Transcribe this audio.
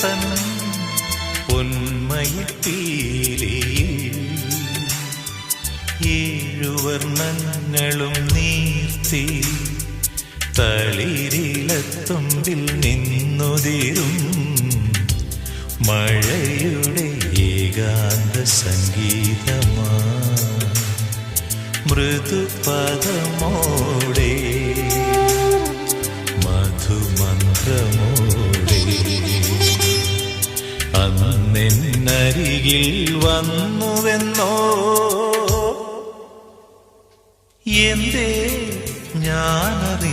തൻ പൊന്മയിപ്പീലിയിൽ 7 വർണ്ണങ്ങളും നീർത്തി തളിരിലത്തുമ്പിൽ നിന്നുതിരും മഴയുടെ ഏകാന്ത സംഗീതമാ മൃദുപദമോടെ മധുമന്ത്രമോടെ അന്നെന്നരികിൽ വന്നുവെന്നോ എന്തേ ഞാനറിഞ്ഞില്ല.